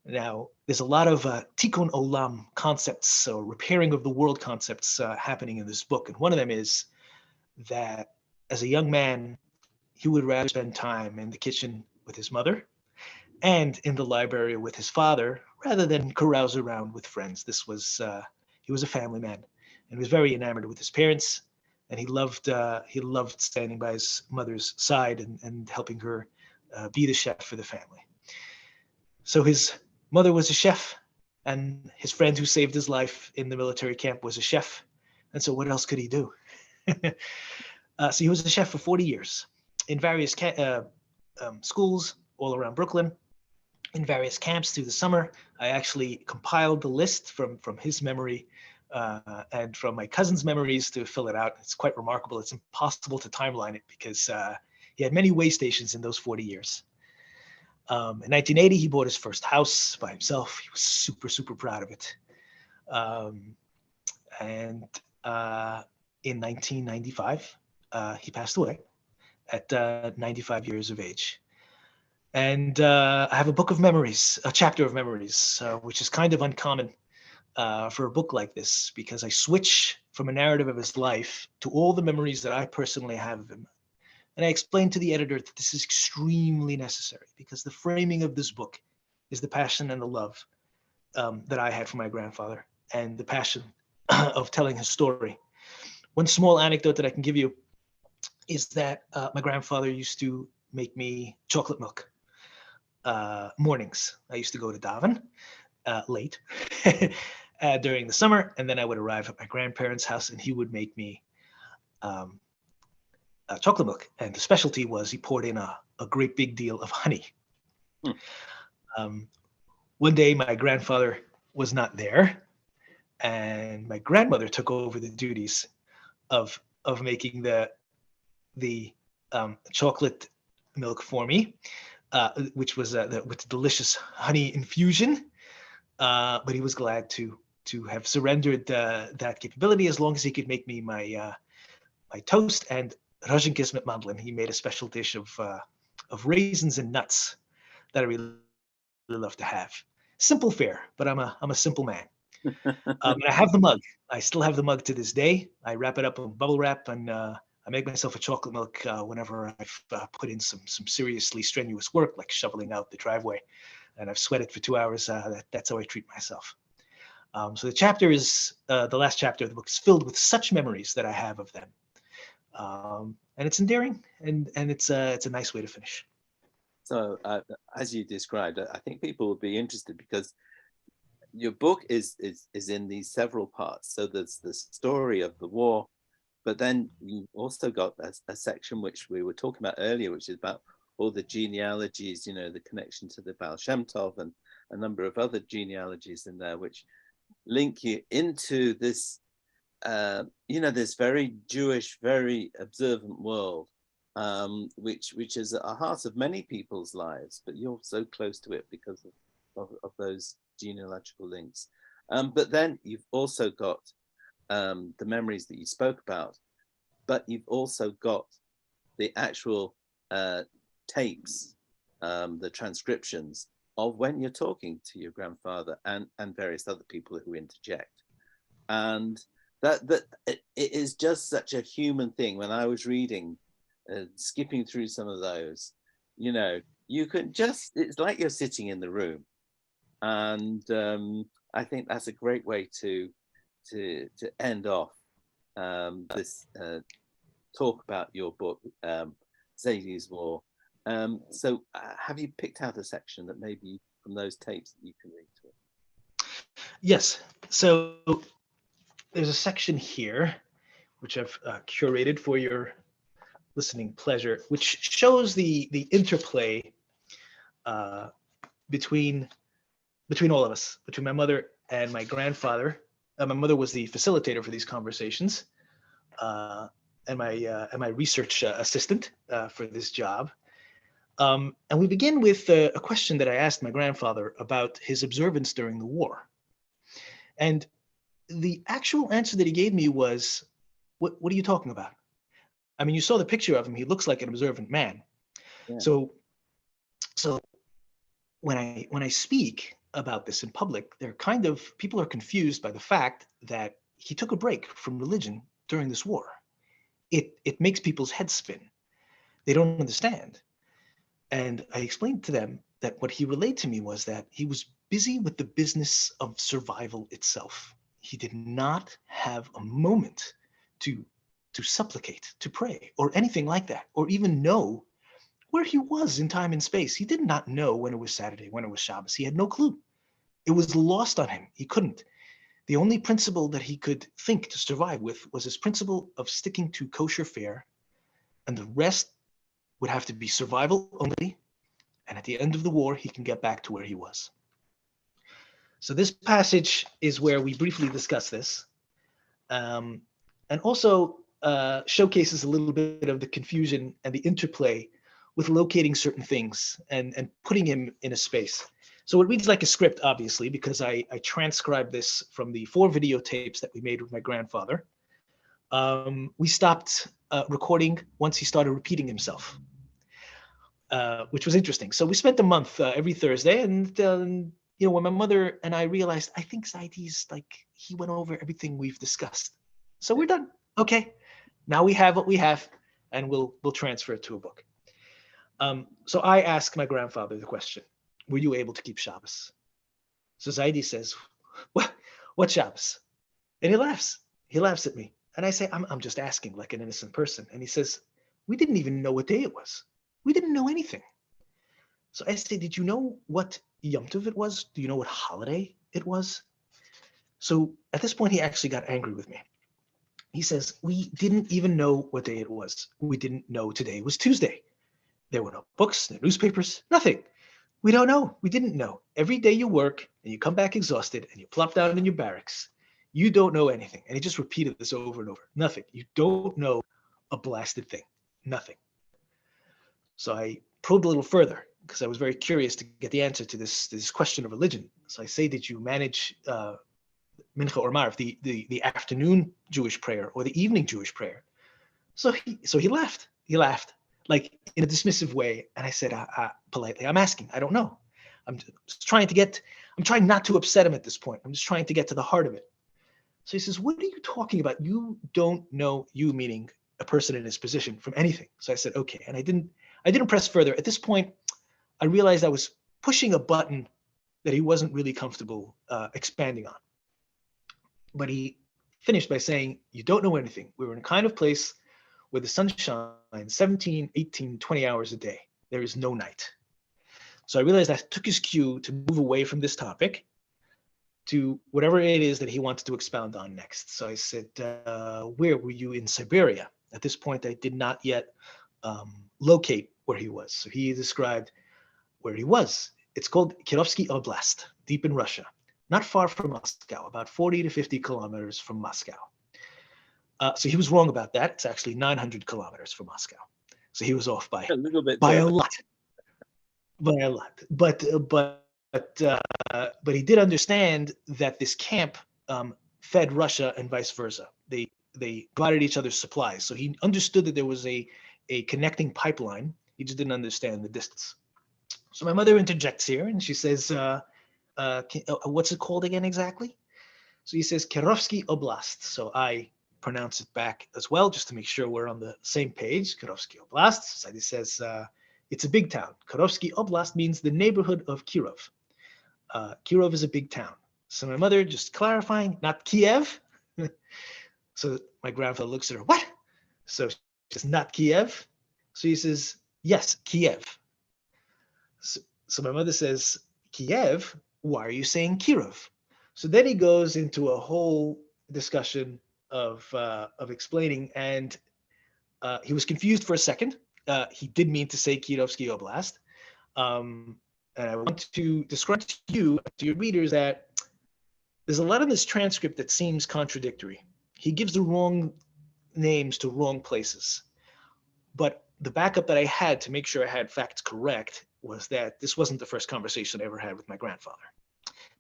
[SPEAKER 2] Now, there's a lot of tikkun olam concepts, so repairing of the world concepts happening in this book. And one of them is that as a young man, he would rather spend time in the kitchen with his mother and in the library with his father rather than carouse around with friends. He was a family man and he was very enamored with his parents, and he loved standing by his mother's side and helping her be the chef for the family. So his mother was a chef, and his friend who saved his life in the military camp was a chef. And so what else could he do? So he was a chef for 40 years in various schools all around Brooklyn, in various camps through the summer. I actually compiled the list from his memory and from my cousin's memories to fill it out. It's quite remarkable. It's impossible to timeline it because he had many way stations in those 40 years. In 1980, he bought his first house by himself. He was super, super proud of it. And in 1995, he passed away at 95 years of age. And I have a book of memories, a chapter of memories, which is kind of uncommon for a book like this, because I switch from a narrative of his life to all the memories that I personally have of him. And I explained to the editor that this is extremely necessary because the framing of this book is the passion and the love that I had for my grandfather and the passion of telling his story. One small anecdote that I can give you is that my grandfather used to make me chocolate milk mornings. I used to go to daven late during the summer, and then I would arrive at my grandparents' house and he would make me chocolate milk, and the specialty was he poured in a great big deal of honey. One day my grandfather was not there, and my grandmother took over the duties of making the chocolate milk for me, which was with delicious honey infusion. But he was glad to have surrendered that capability as long as he could make me my toast and Rajinkis mit mandlin. He made a special dish of raisins and nuts that I really love to have. Simple fare, but I'm a simple man. And I have the mug. I still have the mug to this day. I wrap it up in bubble wrap, and I make myself a chocolate milk whenever I've put in some seriously strenuous work, like shoveling out the driveway, and I've sweated for 2 hours. That's how I treat myself. So the chapter is the last chapter of the book is filled with such memories that I have of them. And it's endearing, and it's a nice way to finish.
[SPEAKER 1] So as you described, I think people would be interested because your book is in these several parts. So there's the story of the war, but then you also got a section which we were talking about earlier, which is about all the genealogies, you know, the connection to the Baal Shem Tov and a number of other genealogies in there, which link you into this this very Jewish, very observant world, which is at the heart of many people's lives, but you're so close to it because of those genealogical links. But then you've also got the memories that you spoke about, but you've also got the actual tapes, the transcriptions of when you're talking to your grandfather and various other people who interject. And that it is just such a human thing. When I was reading, skipping through some of those, you know, you can just, it's like you're sitting in the room. And I think that's a great way to end off this talk about your book, Zaidys War. So have you picked out a section that maybe from those tapes that you can read to it?
[SPEAKER 2] Yes. So there's a section here, which I've curated for your listening pleasure, which shows the interplay between all of us, between my mother and my grandfather. My mother was the facilitator for these conversations, and my research assistant for this job. And we begin with a question that I asked my grandfather about his observance during the war. And the actual answer that he gave me was, what are you talking about? I mean, you saw the picture of him. He looks like an observant man. Yeah. So when I speak, about this in public, people are confused by the fact that he took a break from religion during this war. It makes people's heads spin. They don't understand. And I explained to them that what he relayed to me was that he was busy with the business of survival itself. He did not have a moment to supplicate, to pray, or anything like that, or even know where he was in time and space. He did not know when it was Saturday, when it was Shabbos. He had no clue. It was lost on him. He couldn't. The only principle that he could think to survive with was his principle of sticking to kosher fare, and the rest would have to be survival only. And at the end of the war, he can get back to where he was. So this passage is where we briefly discuss this, and also showcases a little bit of the confusion and the interplay with locating certain things and putting him in a space. So it reads like a script, obviously, because I transcribed this from the 4 videotapes that we made with my grandfather. We stopped recording once he started repeating himself, which was interesting. So we spent a month every Thursday, and when my mother and I realized, I think Zaidy's he went over everything we've discussed. So we're done. Okay, now we have what we have, and we'll transfer it to a book. So I asked my grandfather the question, were you able to keep Shabbos? So Zaidy says, what Shabbos? And he laughs. He laughs at me. And I say, I'm just asking like an innocent person. And he says, we didn't even know what day it was. We didn't know anything. So I say, did you know what Yom Tov it was? Do you know what holiday it was? So at this point, he actually got angry with me. He says, we didn't even know what day it was. We didn't know today was Tuesday. There were no books, no newspapers, nothing. We don't know. We didn't know. Every day you work and you come back exhausted and you plop down in your barracks. You don't know anything. And he just repeated this over and over. Nothing. You don't know a blasted thing. Nothing. So I probed a little further because I was very curious to get the answer to this question of religion. So I say, did you manage Mincha or Marv, the afternoon Jewish prayer or the evening Jewish prayer? So he laughed. He laughed like in a dismissive way. And I said, politely, I'm asking. I don't know. I'm trying not to upset him at this point. I'm just trying to get to the heart of it. So he says, what are you talking about? You don't know, you meaning a person in his position, from anything. So I said, okay. And I didn't press further. At this point, I realized I was pushing a button that he wasn't really comfortable expanding on. But he finished by saying, you don't know anything. We were in a kind of place where the sun shines 17, 18, 20 hours a day. There is no night. So I realized I took his cue to move away from this topic to whatever it is that he wanted to expound on next. So I said, where were you in Siberia? At this point, I did not yet locate where he was. So he described where he was. It's called Kirovsky Oblast, deep in Russia, not far from Moscow, about 40 to 50 kilometers from Moscow. So he was wrong about that. It's actually 900 kilometers from Moscow. So he was off by
[SPEAKER 1] A little bit
[SPEAKER 2] by a
[SPEAKER 1] further.
[SPEAKER 2] lot, But he did understand that this camp fed Russia and vice versa. They provided each other's supplies. So he understood that there was a connecting pipeline. He just didn't understand the distance. So my mother interjects here and she says, what's it called again exactly? So he says Kirovsky Oblast. So I pronounce it back as well, just to make sure we're on the same page. Kirovsky Oblast. So he says, it's a big town. Kirovsky Oblast means the neighborhood of Kirov. Kirov is a big town. So my mother just clarifying, not Kiev. So my grandfather looks at her, what? So she says, not Kiev. So he says, yes, Kiev. So my mother says, Kiev? Why are you saying Kirov? So then he goes into a whole discussion of explaining, and he was confused for a second. He did mean to say Kirovsky Oblast. And I want to describe to you, to your readers, that there's a lot in this transcript that seems contradictory. He gives the wrong names to wrong places. But the backup that I had to make sure I had facts correct was that this wasn't the first conversation I ever had with my grandfather.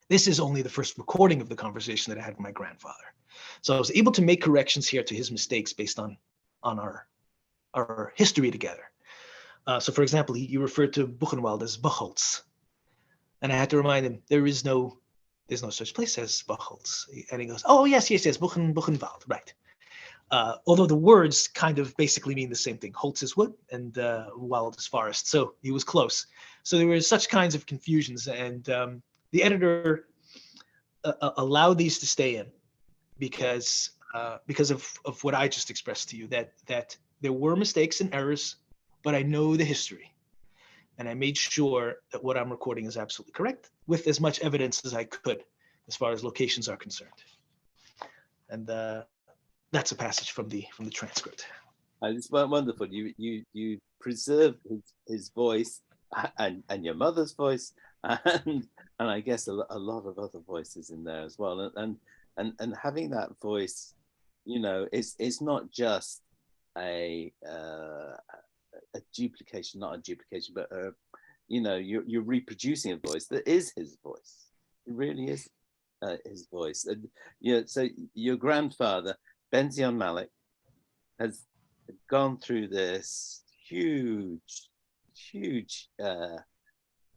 [SPEAKER 2] This is only the first recording of the conversation that I had with my grandfather. So I was able to make corrections here to his mistakes based on our history together. So for example, you referred to Buchenwald as Buchholz. And I had to remind him, there's no such place as Holtz. And he goes, oh, yes, Buchenwald, right. Although the words kind of basically mean the same thing. Holtz is wood and Wald is forest. So he was close. So there were such kinds of confusions. And the editor allowed these to stay in because of what I just expressed to you, that there were mistakes and errors, but I know the history. And I made sure that what I'm recording is absolutely correct with as much evidence as I could as far as locations are concerned. And that's a passage from the transcript.
[SPEAKER 1] It's wonderful. You preserve his voice and your mother's voice and I guess a lot of other voices in there as well. And having that voice, you know, it's not just a duplication, not a duplication, but you know, you're reproducing a voice that is his voice. It really is his voice. And so your grandfather, Benzion Malik, has gone through this huge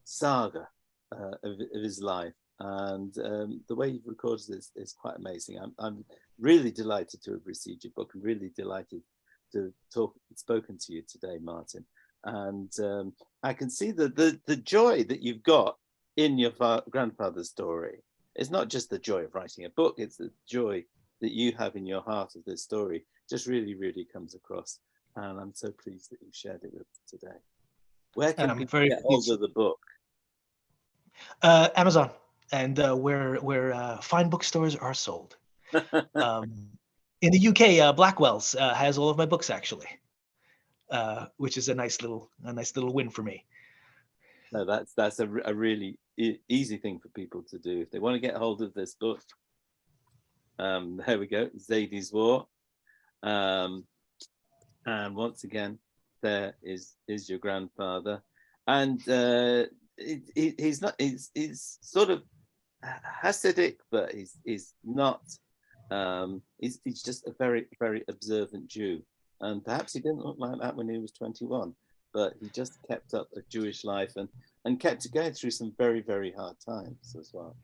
[SPEAKER 1] saga of his life, and the way you've recorded this is quite amazing. I'm really delighted to have received your book, and really delighted to spoken to you today, Martin. And I can see the joy that you've got in your grandfather's story. It's not just the joy of writing a book, it's the joy that you have in your heart of this story. Just really comes across. And I'm so pleased that you shared it with us today. Where can people get hold of the book?
[SPEAKER 2] Amazon, and where fine bookstores are sold. In the UK, Blackwell's has all of my books actually, which is a nice little win for me.
[SPEAKER 1] No, that's a really easy thing for people to do if they want to get hold of this book. There we go, Zaidys War. And once again, there is your grandfather, and he's sort of Hasidic, but he's not. He's just a very observant Jew, and perhaps he didn't look like that when he was 21, but he just kept up a Jewish life and kept going through some very hard times as well.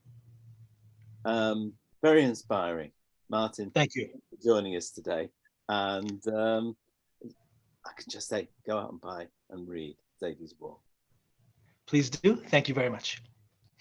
[SPEAKER 1] Very inspiring, Martin.
[SPEAKER 2] Thank you
[SPEAKER 1] for joining us today, and I can just say, go out and buy and read Zaidys War.
[SPEAKER 2] Please do. Thank you very much.